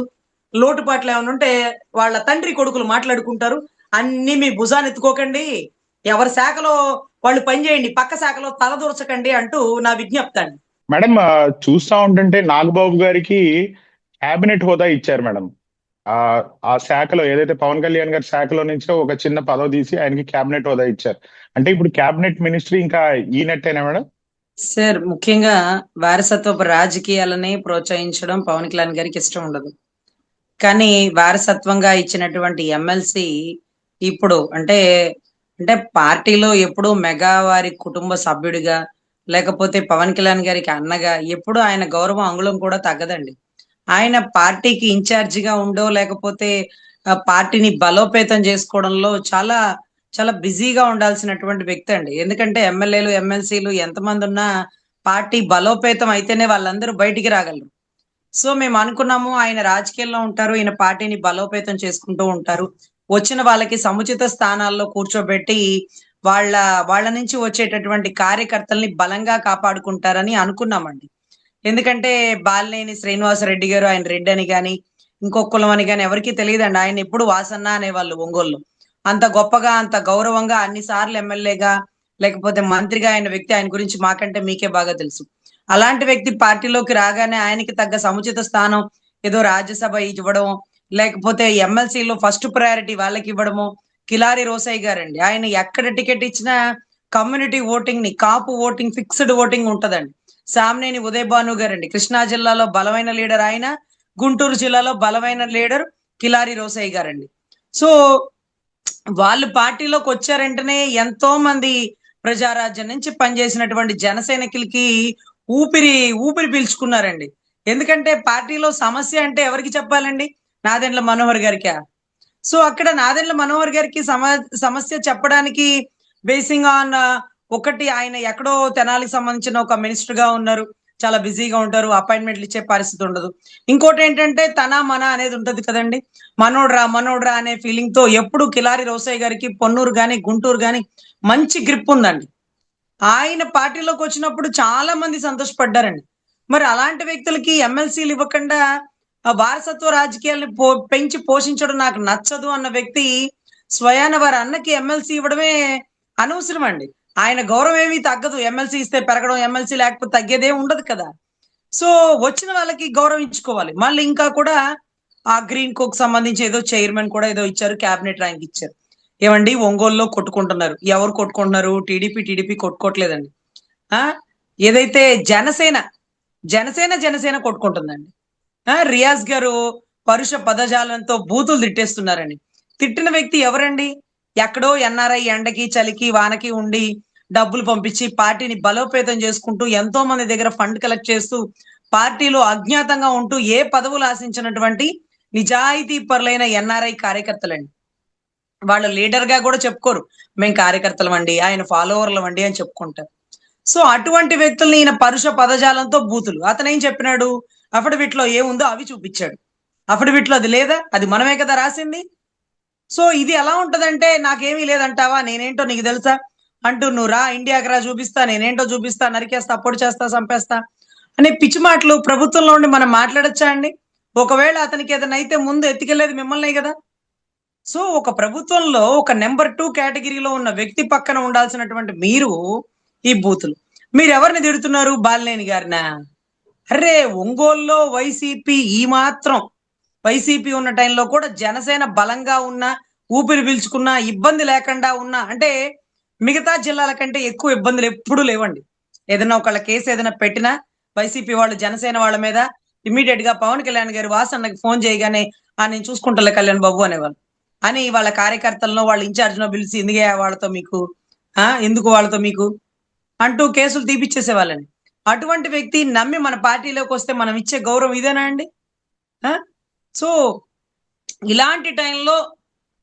S2: లోటుపాట్లు ఏమైనా ఉంటే వాళ్ళ తండ్రి కొడుకులు మాట్లాడుకుంటారు. అన్ని మీ భుజాన్ని ఎత్తుకోకండి, ఎవరి శాఖలో వాళ్ళు పనిచేయండి, పక్క శాఖలో తలదూర్చకండి అంటూ నా విజ్ఞప్తి అండి.
S1: మేడం, చూస్తా ఉంటుంటే నాగబాబు గారికి క్యాబినెట్ హోదా ఇచ్చారు మేడం. ఆ శాఖలో ఏదైతే పవన్ కళ్యాణ్ గారి శాఖలో నుంచో ఒక చిన్న పదవి తీసి ఆయనకి క్యాబినెట్ హోదా ఇచ్చారు. అంటే ఇప్పుడు క్యాబినెట్ మినిస్ట్రీ ఇంకా ఈనట్టేనా మేడం?
S2: సార్, ముఖ్యంగా వారసత్వపు రాజకీయాలని ప్రోత్సహించడం పవన్ కళ్యాణ్ గారికి ఇష్టం ఉండదు. కానీ వారసత్వంగా ఇచ్చినటువంటి ఎమ్మెల్సీ ఇప్పుడు అంటే పార్టీలో ఎప్పుడు మెగా వారి కుటుంబ సభ్యుడిగా, లేకపోతే పవన్ కళ్యాణ్ గారికి అన్నగా ఎప్పుడు ఆయన గౌరవం అంగుళం కూడా తగ్గదండి. ఆయన పార్టీకి ఇన్ఛార్జిగా ఉండో లేకపోతే పార్టీని బలోపేతం చేసుకోవడంలో చాలా చాలా బిజీగా ఉండాల్సినటువంటి వ్యక్తి అండి. ఎందుకంటే ఎమ్మెల్యేలు, ఎమ్మెల్సీలు ఎంతమంది ఉన్నా పార్టీ బలోపేతం అయితేనే వాళ్ళందరూ బయటికి రాగలరు. సో మేము అనుకున్నాము, ఆయన రాజకీయాల్లో ఉంటారు, ఈయన పార్టీని బలోపేతం చేసుకుంటూ ఉంటారు, వచ్చిన వాళ్ళకి సముచిత స్థానాల్లో కూర్చోబెట్టి వాళ్ళ నుంచి వచ్చేటటువంటి కార్యకర్తల్ని బలంగా కాపాడుకుంటారని అనుకున్నామండి. ఎందుకంటే బాలినేని శ్రీనివాసరెడ్డి గారు ఆయన రెడ్డి అని కానీ ఇంకొక కులం అని కానీ ఎవరికి తెలియదండి. ఆయన ఎప్పుడు వాసన్న అనేవాళ్ళు ఒంగోలు. అంత గొప్పగా, అంత గౌరవంగా, అన్నిసార్లు ఎమ్మెల్యేగా లేకపోతే మంత్రిగా ఆయన వ్యక్తి. ఆయన గురించి మాకంటే మీకే బాగా తెలుసు. అలాంటి వ్యక్తి పార్టీలోకి రాగానే ఆయనకి తగ్గ సముచిత స్థానం ఏదో రాజ్యసభ ఇవ్వడం, లేకపోతే ఎమ్మెల్సీలో ఫస్ట్ ప్రయారిటీ వాళ్ళకి ఇవ్వడము. కిలారి రోసయ్య గారండి, ఆయన ఎక్కడ టికెట్ ఇచ్చినా కమ్యూనిటీ ఓటింగ్ ని, కాపు ఓటింగ్, ఫిక్స్డ్ ఓటింగ్ ఉంటదండి. సామ్నేని ఉదయ్ భాను గారండి, కృష్ణా జిల్లాలో బలమైన లీడర్ ఆయన, గుంటూరు జిల్లాలో బలమైన లీడర్ కిలారి రోసయ్య గారండి. సో వాళ్ళు పార్టీలోకి వచ్చారంటేనే ఎంతో మంది ప్రజారాజ్యం నుంచి పనిచేసినటువంటి జనసైనికులకి ఊపిరి పీల్చుకున్నారండి. ఎందుకంటే పార్టీలో సమస్య అంటే ఎవరికి చెప్పాలండి? నాదెండ్ల మనోహర్ గారికి. సో అక్కడ నాదెండ్ల మనోహర్ గారికి సమస్య చెప్పడానికి బేసింగ్ ఆన్ ఒకటి, ఆయన ఎక్కడో తెనాలికి సంబంధించిన ఒక మినిస్టర్ గా ఉన్నారు, చాలా బిజీగా ఉంటారు, అపాయింట్మెంట్లు ఇచ్చే పరిస్థితి ఉండదు. ఇంకోటి ఏంటంటే తన మన అనేది ఉంటది కదండి, మనోడ్రా అనే ఫీలింగ్ తో ఎప్పుడు కిలారి రోసయ్య గారికి పొన్నూరు గాని గుంటూరు గాని మంచి గ్రిప్ ఉందండి. ఆయన పార్టీలోకి వచ్చినప్పుడు చాలా మంది సంతోషపడ్డారండి. మరి అలాంటి వ్యక్తులకి ఎమ్మెల్సీలు ఇవ్వకుండా వారసత్వ రాజకీయాల్ని పెంచి పోషించడం నాకు నచ్చదు అన్న వ్యక్తి స్వయాన వారి అన్నకి ఎమ్మెల్సీ ఇవ్వడమే అనవసరం అండి. ఆయన గౌరవం ఏమీ తగ్గదు. ఎమ్మెల్సీ ఇస్తే పెరగడం, ఎమ్మెల్సీ లేకపోతే తగ్గేదే ఉండదు కదా. సో వచ్చిన వాళ్ళకి గౌరవించుకోవాలి. మళ్ళీ ఇంకా కూడా ఆ గ్రీన్ కోక్ సంబంధించి ఏదో చైర్మన్ కూడా ఏదో ఇచ్చారు, క్యాబినెట్ ర్యాంక్ ఇచ్చారు. ఏమండి, ఒంగోలులో కొట్టుకుంటున్నారు. ఎవరు కొట్టుకుంటున్నారు? టీడీపీ కొట్టుకోవట్లేదండి. ఆ ఏదైతే జనసేన కొట్టుకుంటుందండి. రియాజ్ గారు పరుష పదజాలంతో బూతులు తిట్టేస్తున్నారండి. తిట్టిన వ్యక్తి ఎవరండి? ఎక్కడో ఎన్ఆర్ఐ ఎండకి చలికి వానకి ఉండి డబ్బులు పంపించి పార్టీని బలోపేతం చేసుకుంటూ ఎంతో మంది దగ్గర ఫండ్ కలెక్ట్ చేస్తూ పార్టీలో అజ్ఞాతంగా ఉంటూ ఏ పదవులు ఆశించినటువంటి నిజాయితీ పరులైన ఎన్ఆర్ఐ కార్యకర్తలండి. వాళ్ళ లీడర్ గా కూడా చెప్పుకోరు మేము కార్యకర్తలం అండి, ఆయన ఫాలోవర్లం అండి అని చెప్పుకుంటారు. సో అటువంటి వ్యక్తుల్ని ఈయన పరుష పదజాలంతో బూతులు. అతను ఏం చెప్పినాడు? అఫిడవిట్ లో ఏముందో అవి చూపించాడు. అఫిడవిట్ లో అది లేదా? అది మనమే కదా రాసింది. సో ఇది ఎలా ఉంటదంటే, నాకేమీ లేదంటావా, నేనేంటో నీకు తెలుసా అంటూ, నువ్వు రా ఇండియాకి రా చూపిస్తా, నేనేంటో చూపిస్తా, నరికేస్తా, పొడి చేస్తా, చంపేస్తా అనే పిచ్చి మాటలు ప్రభుత్వంలో ఉండి మనం మాట్లాడొచ్చా అండి? ఒకవేళ అతనికి ఏదైనా అయితే ముందు ఎత్తుకెళ్లేది మిమ్మల్నే కదా. సో ఒక ప్రభుత్వంలో ఒక నెంబర్ 2 కేటగిరీలో ఉన్న వ్యక్తి పక్కన ఉండాల్సినటువంటి మీరు ఈ బూతులు. మీరు ఎవరిని తిడుతున్నారు? బాలినేని గారినా? అరే, ఒంగోలులో వైసీపీ ఈ మాత్రం వైసీపీ ఉన్న టైంలో కూడా జనసేన బలంగా ఉన్న, ఊపిరి పీల్చుకున్న, ఇబ్బంది లేకుండా ఉన్న, అంటే మిగతా జిల్లాల కంటే ఎక్కువ ఇబ్బందులు ఎప్పుడూ లేవండి. ఏదైనా ఒకళ్ళ కేసు ఏదైనా పెట్టినా వైసీపీ వాళ్ళు జనసేన వాళ్ళ మీద ఇమ్మీడియట్ గా పవన్ కళ్యాణ్ గారు వాసన్నకి ఫోన్ చేయగానే నేను చూసుకుంటలే కళ్యాణ్ బాబు అనేవాళ్ళు. అని వాళ్ళ కార్యకర్తలను వాళ్ళ ఇన్ఛార్జ్ను పిలిచి ఎందుకు వాళ్ళతో మీకు అంటూ కేసులు తీపిచ్చేసేవాళ్ళని. అటువంటి వ్యక్తి నమ్మి మన పార్టీలోకి వస్తే మనం ఇచ్చే గౌరవం ఇదేనా అండి? సో ఇలాంటి టైంలో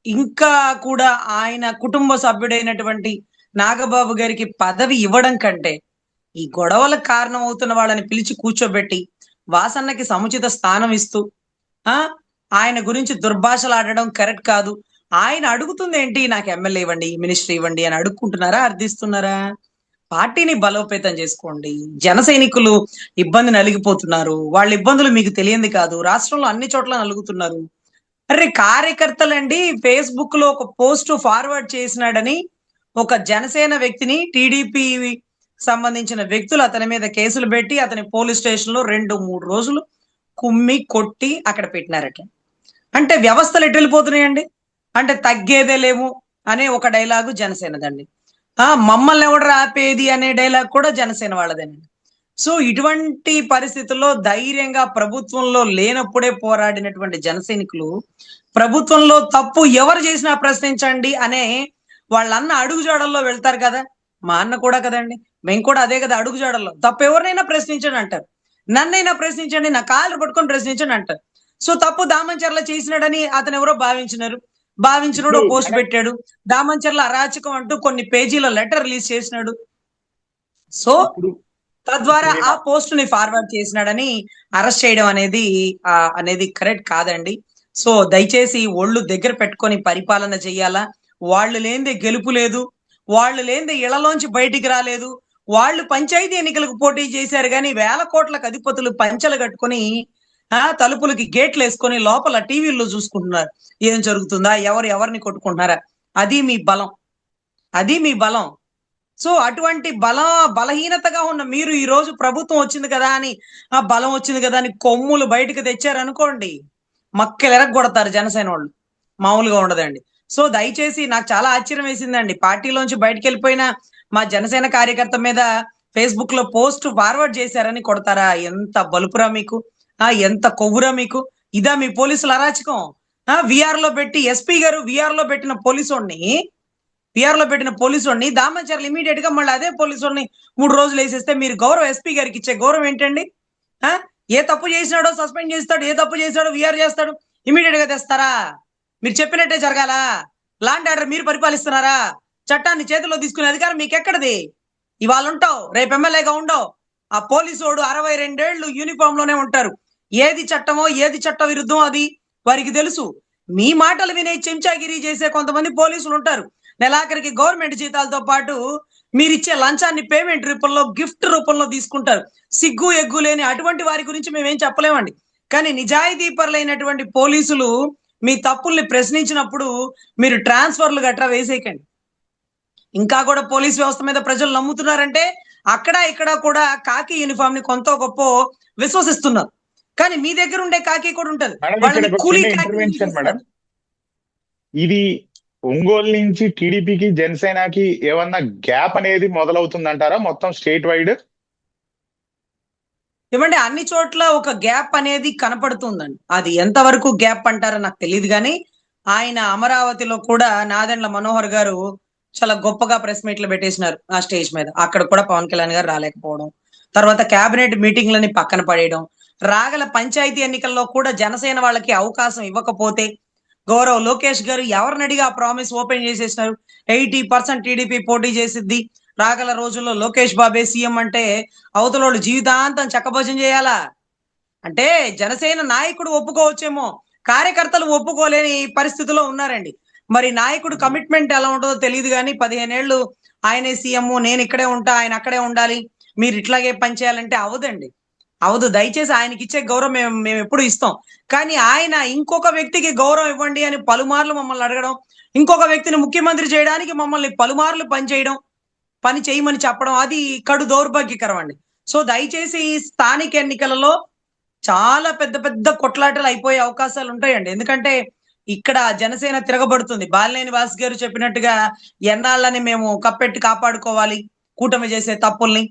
S2: ఇంకా కూడా ఆయన కుటుంబ సభ్యుడైనటువంటి నాగబాబు గారికి పదవి ఇవ్వడం కంటే ఈ గొడవలకు కారణం అవుతున్న వాళ్ళని పిలిచి కూర్చోబెట్టి వాసన్నకి సముచిత స్థానం ఇస్తూ ఆయన గురించి దుర్భాషలు ఆడడం కరెక్ట్ కాదు. ఆయన అడుగుతుంది ఏంటి? నాకు ఎమ్మెల్యే ఇవ్వండి, మినిస్టర్ ఇవ్వండి అని అడుక్కుంటున్నారా, అర్థిస్తున్నారా? పార్టీని బలోపేతం చేసుకోండి. జన సైనికులు ఇబ్బంది నలిగిపోతున్నారు. వాళ్ళ ఇబ్బందులు మీకు తెలియంది కాదు. రాష్ట్రంలో అన్ని చోట్ల నలుగుతున్నారు. అరే, కార్యకర్తలండి ఫేస్బుక్ లో ఒక పోస్ట్ ఫార్వర్డ్ చేసినాడని ఒక జనసేన వ్యక్తిని, టీడీపీ సంబంధించిన వ్యక్తులు అతని మీద కేసులు పెట్టి అతని పోలీస్ స్టేషన్ లో 2-3 రోజులు కుమ్మి కొట్టి అక్కడ పెట్టినారట. అంటే వ్యవస్థలు ఎటు వెళ్ళిపోతున్నాయండి? అంటే తగ్గేదే లేవు అనే ఒక డైలాగు జనసేనదండి. మమ్మల్ని ఎవడు ఆపేది అనే డైలాగ్ కూడా జనసేన వాళ్ళదేనండి. సో ఇటువంటి పరిస్థితుల్లో ధైర్యంగా ప్రభుత్వంలో లేనప్పుడే పోరాడినటువంటి జనసైనికులు ప్రభుత్వంలో తప్పు ఎవరు చేసినా ప్రశ్నించండి అనే వాళ్ళన్న అడుగుజాడల్లో వెళ్తారు కదా. మా అన్న కూడా కదండి, మేము కూడా అదే కదా, అడుగుజాడల్లో తప్పు ఎవరినైనా ప్రశ్నించండి అంటారు. నన్నైనా ప్రశ్నించండి, నా కాళ్ళు పట్టుకొని ప్రశ్నించండి అంటారు. సో తప్పు దామంచర్ల చేసినాడని అతను ఎవరో భావించినోడు పోస్ట్ పెట్టాడు. దామంచర్ల అరాచకం అంటూ కొన్ని పేజీల లెటర్ రిలీజ్ చేసినాడు. సో తద్వారా ఆ పోస్ట్ ని ఫార్వర్డ్ చేసినాడని అరెస్ట్ చేయడం అనేది కరెక్ట్ కాదండి. సో దయచేసి ఒళ్ళు దగ్గర పెట్టుకొని పరిపాలన చెయ్యాలా. వాళ్ళు లేనిదే గెలుపు లేదు, వాళ్ళు లేనిదే ఇళ్లలోంచి బయటికి రాలేదు. వాళ్ళు పంచాయతీ ఎన్నికలకు పోటీ చేశారు కానీ 1000 కోట్లకు అధిపతులు పంచలు కట్టుకొని తలుపులకి గేట్లు వేసుకొని లోపల టీవీల్లో చూసుకుంటున్నారు ఏం జరుగుతుందా, ఎవరిని కొట్టుకుంటున్నారా. అది మీ బలం. సో అటువంటి బలహీనతగా ఉన్న మీరు ఈ రోజు ప్రభుత్వం వచ్చింది కదా అని, బలం వచ్చింది కదా అని కొమ్ములు బయటకు తెచ్చారనుకోండి, మక్కలు ఎరగొడతారు జనసేన వాళ్ళు. మామూలుగా ఉండదండి. సో దయచేసి నాకు చాలా ఆశ్చర్యం వేసిందండి, పార్టీలోంచి బయటకు వెళ్ళిపోయిన మా జనసేన కార్యకర్త మీద ఫేస్బుక్ లో పోస్ట్ ఫార్వర్డ్ చేశారని కొడతారా? ఎంత బలుపురా మీకు, ఎంత కొవ్వురా మీకు. ఇదా మీ పోలీసుల అరాచకం? విఆర్ లో పెట్టి ఎస్పీ గారు విఆర్ లో పెట్టిన పోలీసుని దామచర్లు ఇమీడియట్ గా మళ్ళీ అదే పోలీసుని 3 రోజులు వేసేస్తే మీరు గౌరవం ఎస్పీ గారికి ఇచ్చే గౌరవం ఏంటండి? ఏ తప్పు చేసినాడో సస్పెండ్ చేస్తాడు, ఏ తప్పు చేస్తాడో విఆర్ చేస్తాడు, ఇమీడియట్ గా తెస్తారా? మీరు చెప్పినట్టే జరగాల. లాండ్ ఆర్డర్ మీరు పరిపాలిస్తున్నారా? చట్టాన్ని చేతిలో తీసుకునే అధికారం మీకు ఎక్కడది? ఇవాళ ఉంటావు, రేపు ఎమ్మెల్యేగా ఉండవు. ఆ పోలీసోడు 62 ఏళ్ళు యూనిఫామ్ లోనే ఉంటారు. ఏది చట్టమో ఏది చట్ట విరుద్ధమో అది వారికి తెలుసు. మీ మాటలు వినే చెంచాగిరి చేసే కొంతమంది పోలీసులు ఉంటారు. నెలాఖరికి గవర్నమెంట్ జీతాలతో పాటు మీరిచ్చే లంచాన్ని పేమెంట్ రూపంలో, గిఫ్ట్ రూపంలో తీసుకుంటారు. సిగ్గు ఎగ్గు లేని అటువంటి వారి గురించి మేమేం చెప్పలేమండి. కానీ నిజాయితీ పరులైనటువంటి పోలీసులు మీ తప్పుల్ని ప్రశ్నించినప్పుడు మీరు ట్రాన్స్ఫర్లు గట్రా వేసేయకండి. ఇంకా కూడా పోలీస్ వ్యవస్థ మీద ప్రజలు నమ్ముతున్నారంటే అక్కడ ఇక్కడ కూడా కాకి యూనిఫామ్ ని కొంత గొప్ప విశ్వసిస్తున్నారు. కానీ మీ దగ్గర ఉండే కాకి కూడా ఉంటది,
S1: మేడం ఇక్కడ
S2: వాళ్ళని
S1: ఒక
S2: కూలీ
S1: చిన్న
S2: కాకి
S1: ఇంటర్వెన్షన్ మేడం.
S2: చేస్తారు.
S1: ఇది ఒంగోలు నుంచి టీడీపీకి జనసేనకి ఏమన్నా గ్యాప్ అనేది మొదలవుతుందంటారా మొత్తం స్టేట్ వైడ్?
S2: ఏమంటే అన్ని చోట్ల ఒక గ్యాప్ అనేది కనపడుతుందండి. అది ఎంతవరకు గ్యాప్ అంటారో నాకు తెలియదు, కానీ ఆయన అమరావతిలో కూడా నాదెండ్ల మనోహర్ గారు చాలా గొప్పగా ప్రెస్ మీట్లు పెట్టేసినారు ఆ స్టేజ్ మీద. అక్కడ కూడా పవన్ కళ్యాణ్ గారు రాలేకపోవడం, తర్వాత కేబినెట్ మీటింగ్లని పక్కన పడేయడం, రాగల పంచాయతీ ఎన్నికల్లో కూడా జనసేన వాళ్ళకి అవకాశం ఇవ్వకపోతే గౌరవ్ లోకేష్ గారు ఎవరిని అడిగి ఆ ప్రామిస్ ఓపెన్ చేసేసినారు. 80% టీడీపీ పోటీ చేసిద్ది, రాగల రోజుల్లో లోకేష్ బాబే సీఎం అంటే అవతలోళ్ళు జీవితాంతం చక్కభోజనం చేయాలా? అంటే జనసేన నాయకుడు ఒప్పుకోవచ్చేమో, కార్యకర్తలు ఒప్పుకోలేని పరిస్థితిలో ఉన్నారండి. మరి నాయకుడు కమిట్మెంట్ ఎలా ఉంటుందో తెలియదు, కానీ 15 ఏళ్ళు ఆయనే సీఎం, నేను ఇక్కడే ఉంటా, ఆయన అక్కడే ఉండాలి, మీరు ఇట్లాగే పనిచేయాలంటే అవదండి, అవదు. దయచేసి ఆయనకి ఇచ్చే గౌరవం మేము ఎప్పుడు ఇస్తాం, కానీ ఆయన ఇంకొక వ్యక్తికి గౌరవం ఇవ్వండి అని పలుమార్లు మమ్మల్ని అడగడం, ఇంకొక వ్యక్తిని ముఖ్యమంత్రి చేయడానికి మమ్మల్ని పలుమార్లు పని చేయమని చెప్పడం, అది కడు దౌర్భాగ్యకరం అండి. సో దయచేసి స్థానిక ఎన్నికలలో చాలా పెద్ద పెద్ద కొట్లాటలు అయిపోయే అవకాశాలు ఉంటాయండి. ఎందుకంటే ఇక్కడ జనసేన తిరగబడుతుంది. బాలినేని వాసు గారు చెప్పినట్టుగా ఎన్నాళ్ళని మేము కప్పెట్టి కాపాడుకోవాలి కూటమి చేసే తప్పుల్ని?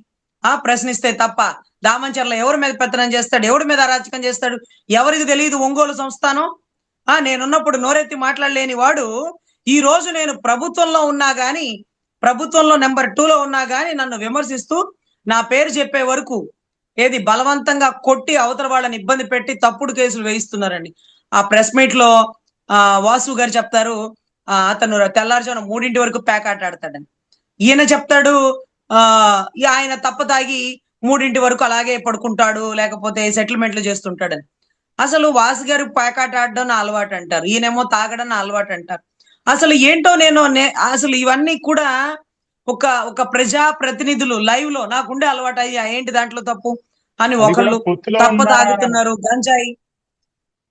S2: ప్రశ్నిస్తే తప్ప దామంచర్ల ఎవరి మీద పెత్తనం చేస్తాడు, ఎవరి మీద అరాచకం చేస్తాడు, ఎవరికి తెలియదు ఒంగోలు సంస్థానం? నేనున్నప్పుడు నోరెత్తి మాట్లాడలేని వాడు ఈ రోజు నేను ప్రభుత్వంలో ఉన్నా గాని, ప్రభుత్వంలో నెంబర్ 2లో ఉన్నా గాని నన్ను విమర్శిస్తూ నా పేరు చెప్పే వరకు ఏది బలవంతంగా కొట్టి అవతల వాళ్ళని ఇబ్బంది పెట్టి తప్పుడు కేసులు వేయిస్తున్నారండి. ఆ ప్రెస్ మీట్ లో వాసు గారు చెప్తారు, అతను తెల్లారుజామున 3 వరకు ప్యాకాట్ ఆడతాడని. ఈయన చెప్తాడు ఆయన తప్ప తాగి 3 వరకు అలాగే పడుకుంటాడు, లేకపోతే సెటిల్మెంట్లు చేస్తుంటాడని. అసలు వాసు గారు ప్యాకాట్ ఆడడం నా అలవాటు అంటారు, ఈయనేమో తాగడం నా అలవాటు అంటారు. అసలు ఏంటో అసలు ఇవన్నీ కూడా ఒక ప్రజా ప్రతినిధులు లైవ్ లో నాకుండే అలవాటు అయ్యా, ఏంటి దాంట్లో తప్పు అని ఒకళ్ళు తప్ప తాగుతున్నారు గంజాయి.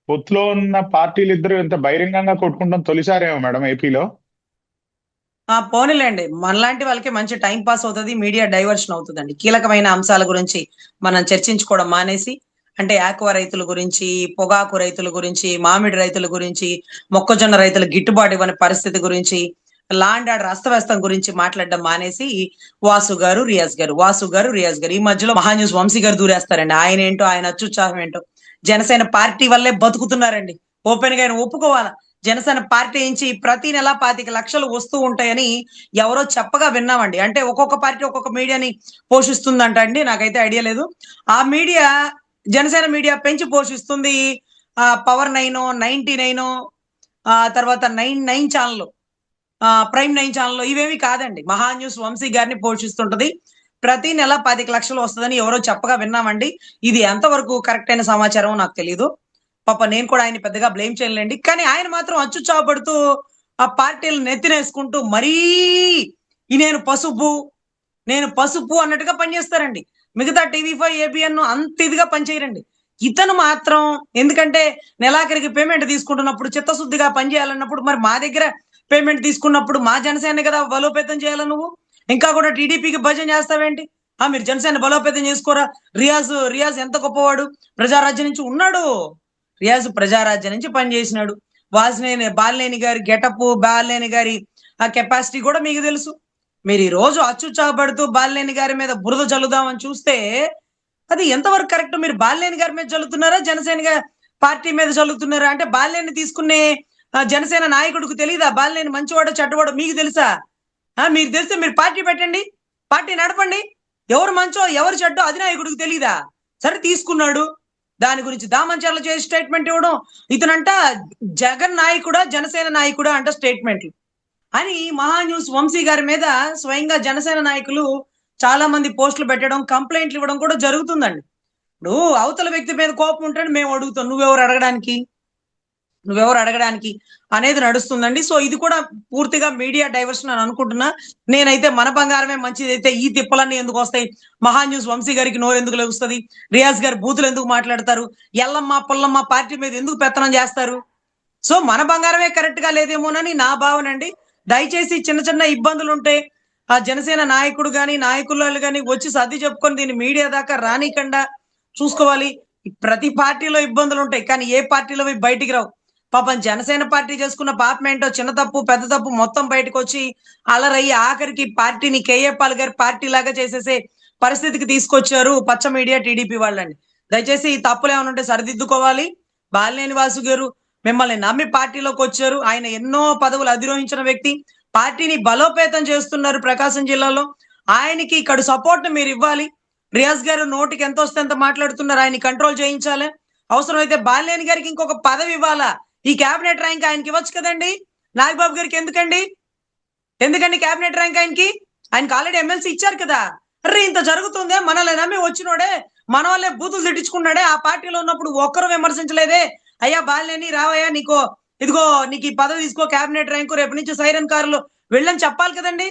S1: పొత్తులో ఉన్న పార్టీలు ఇద్దరు ఎంత బహిరంగంగా కొట్టుకుంటాం తొలిసారేమో మేడం ఏపీలో.
S2: పోనీలేండి, మనలాంటి వాళ్ళకి మంచి టైం పాస్ అవుతుంది, మీడియా డైవర్షన్ అవుతుందండి. కీలకమైన అంశాల గురించి మనం చర్చించుకోవడం మానేసి, అంటే ఆక్వా రైతుల గురించి, పొగాకు రైతుల గురించి, మామిడి రైతుల గురించి, మొక్కజొన్న రైతుల గిట్టుబాటు ఇవ్వని పరిస్థితి గురించి, లాండ్ ఆర్డర్ అస్తవ్యస్తం గురించి మాట్లాడడం మానేసి వాసు గారు రియాజ్ గారు ఈ మధ్యలో మహాన్యూస్ వంశీ గారు దూరేస్తారండి. ఆయన ఏంటో, ఆయన అత్యుత్సాహం ఏంటో. జనసేన పార్టీ వల్లే బతుకుతున్నారండి, ఓపెన్ గా ఆయన ఒప్పుకోవాలా. జనసేన పార్టీ నుంచి ప్రతి నెల 25 లక్షలు వస్తూ ఉంటాయని ఎవరో చెప్పగా విన్నామండి. అంటే ఒక్కొక్క పార్టీ ఒక్కొక్క మీడియాని పోషిస్తుందంట అండి, నాకైతే ఐడియా లేదు. ఆ మీడియా జనసేన మీడియా పెంచి పోషిస్తుంది. పవర్ 9, 99, తర్వాత 9 ఛానల్, ప్రైమ్ 9 ఛానల్, ఇవేమి కాదండి, మహాన్యూస్ వంశీ గారిని పోషిస్తుంటది. ప్రతి నెల 25 లక్షలు వస్తుందని ఎవరో చెప్పగా విన్నామండి. ఇది ఎంతవరకు కరెక్ట్ అయిన సమాచారం నాకు తెలియదు. పాప నేను కూడా ఆయన పెద్దగా బ్లేమ్ చేయలేండి, కానీ ఆయన మాత్రం అచ్చుచాపడుతూ ఆ పార్టీలు నెత్తినేసుకుంటూ మరీ నేను పసుపు అన్నట్టుగా పనిచేస్తారండి. మిగతా TV5 ABN అంత ఇదిగా పనిచేయరండి. ఇతను మాత్రం, ఎందుకంటే నెలాఖరికి పేమెంట్ తీసుకుంటున్నప్పుడు చిత్తశుద్ధిగా పనిచేయాలన్నప్పుడు, మరి మా దగ్గర పేమెంట్ తీసుకున్నప్పుడు మా జనసేన కదా బలోపేతం చేయాలి. నువ్వు ఇంకా కూడా టీడీపీకి భజన చేస్తావేంటి? మీరు జనసేన బలోపేతం చేసుకోరా? రియాజ్ ఎంత గొప్పవాడు, ప్రజారాజ్యం నుంచి ఉన్నాడు. రియాజ్ ప్రజారాజ్యం నుంచి పనిచేసినాడు. బాలినేని గారి గెటప్, బాలినేని గారి ఆ కెపాసిటీ కూడా మీకు తెలుసు. మీరు ఈ రోజు అచ్చుచాపడుతూ బాలినేని గారి మీద బురద జల్లుదామని చూస్తే అది ఎంతవరకు కరెక్ట్? మీరు బాలినేని గారి మీద జల్లుతున్నారా, జనసేన పార్టీ మీద జల్లుతున్నారా? అంటే బాలినేని తీసుకునే జనసేన నాయకుడికి తెలియదా బాలినేని మంచివాడో చెడ్డవాడో? మీకు తెలుసా? మీరు తెలిస్తే మీరు పార్టీ పెట్టండి, పార్టీ నడపండి. ఎవరు మంచో ఎవరు చెడ్డో అధినాయకుడికి తెలీదా? సరే తీసుకున్నాడు, దాని గురించి దామంచర్ల చేసి స్టేట్మెంట్ ఇవ్వడం, ఇతనంట జగన్ నాయకుడా జనసేన నాయకుడా అంట స్టేట్మెంట్లు అని మహాన్యూస్ వంశీ గారి మీద స్వయంగా జనసేన నాయకులు చాలా మంది పోస్టులు పెట్టడం, కంప్లైంట్లు ఇవ్వడం కూడా జరుగుతుందండి. ఇప్పుడు అవతల వ్యక్తి మీద కోపం ఉంటే మేము అడుగుతాం, నువ్వెవరు అడగడానికి అనేది నడుస్తుందండి. సో ఇది కూడా పూర్తిగా మీడియా డైవర్షన్ అని అనుకుంటున్నా. నేనైతే మన బంగారమే మంచిది అయితే ఈ తిప్పలన్నీ ఎందుకు వస్తాయి? మహాన్యూస్ వంశీ గారికి నోరు ఎందుకు లెగుస్తుంది? రియాజ్ గారు బూతులు ఎందుకు మాట్లాడతారు? ఎల్లమ్మ పుల్లమ్మ పార్టీ మీద ఎందుకు పెత్తనం చేస్తారు? సో మన బంగారమే కరెక్ట్ గా లేదేమోనని నా భావన అండి. దయచేసి చిన్న చిన్న ఇబ్బందులు ఉంటే ఆ జనసేన నాయకుడు గాని నాయకులు గాని వచ్చి సర్ది చెప్పుకొని దీన్ని మీడియా దాకా రానికుండా చూసుకోవాలి. ప్రతి పార్టీలో ఇబ్బందులు ఉంటాయి, కానీ ఏ పార్టీలో బయటికి రావు. పాపం జనసేన పార్టీ చేసుకున్న పాపం ఏంటో, చిన్న తప్పు పెద్ద తప్పు మొత్తం బయటకు వచ్చి అలరయ్యి ఆఖరికి పార్టీని కేఏ పాల్ గారి పార్టీ లాగా చేసేసే పరిస్థితికి తీసుకొచ్చారు పచ్చ మీడియా టీడీపీ వాళ్ళని. దయచేసి ఈ తప్పులు ఏమైనా ఉంటే సరిదిద్దుకోవాలి. బాలినేని వాసు గారు మిమ్మల్ని నమ్మి పార్టీలోకి వచ్చారు. ఆయన ఎన్నో పదవులు అధిరోహించిన వ్యక్తి, పార్టీని బలోపేతం చేస్తున్నారు ప్రకాశం జిల్లాలో. ఆయనకి ఇక్కడ సపోర్ట్ మీరు ఇవ్వాలి. రియాజ్ గారు నోటికి ఎంత వస్తే ఎంత మాట్లాడుతున్నారు, ఆయన్ని కంట్రోల్ చేయించాలి. అవసరమైతే బాలినేని గారికి ఇంకొక పదవి ఇవ్వాలా, ఈ క్యాబినెట్ ర్యాంక్ ఆయనకి ఇవ్వచ్చు కదండి. నాగబాబు గారికి ఎందుకండి క్యాబినెట్ ర్యాంక్ ఆయనకి ఆల్రెడీ ఎమ్మెల్సీ ఇచ్చారు కదా. అరే ఇంత జరుగుతుందే, మనల్ని నమ్మి వచ్చినోడే మన వాళ్ళే బూతులు తిట్టించుకున్నాడే, ఆ పార్టీలో ఉన్నప్పుడు ఒక్కరు విమర్శించలేదే. అయ్యా బాలినేని రావయ్యా, ఇదిగో నీకు ఈ పదవి తీసుకో, క్యాబినెట్ ర్యాంకు, రేపు నుంచి సైరన్ కారులో వెళ్ళని చెప్పాలి కదండి.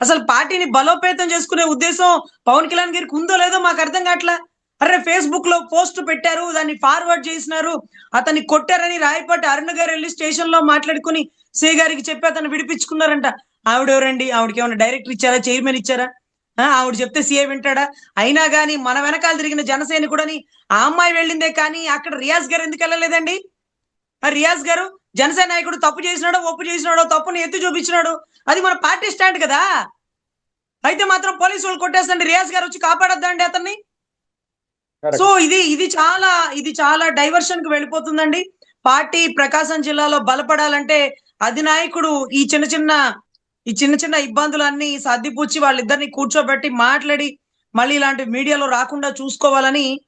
S2: అసలు పార్టీని బలోపేతం చేసుకునే ఉద్దేశం పవన్ కళ్యాణ్ గారికి ఉందో లేదో మాకు అర్థం కావట్లా. అరే ఫేస్బుక్ లో పోస్ట్ పెట్టారు, దాన్ని ఫార్వర్డ్ చేసినారు, అతన్ని కొట్టారని రాయపాటి అరుణ్ గారు వెళ్ళి స్టేషన్ లో మాట్లాడుకుని సి గారికి చెప్పి అతను విడిపించుకున్నారంట. ఆవిడెవరండి? ఆవిడకి ఏమైనా డైరెక్టర్ ఇచ్చారా, చైర్మన్ ఇచ్చారా? ఆవిడ చెప్తే సీఏ వింటాడా? అయినా గానీ మన వెనకాల తిరిగిన జనసైనికుడని ఆ అమ్మాయి వెళ్ళిందే, కానీ అక్కడ రియాజ్ గారు ఎందుకు వెళ్ళలేదండి? రియాజ్ గారు జనసేన నాయకుడు తప్పు చేసినాడో ఒప్పు చేసినాడో తప్పుని ఎత్తి చూపించినాడు, అది మన పార్టీ స్టాండ్ కదా. అయితే మాత్రం పోలీసు వాళ్ళు కొట్టేస్తండి, రియాజ్ గారు వచ్చి కాపాడొద్దండి అతన్ని. సో ఇది చాలా డైవర్షన్ కి వెళ్ళిపోతుందండి. పార్టీ ప్రకాశం జిల్లాలో బలపడాలంటే అధినాయకుడు ఈ చిన్న చిన్న ఇబ్బందులన్నీ సర్దిపుచ్చి వాళ్ళిద్దరిని కూర్చోబెట్టి మాట్లాడి మళ్ళీ ఇలాంటి మీడియాలో రాకుండా చూసుకోవాలని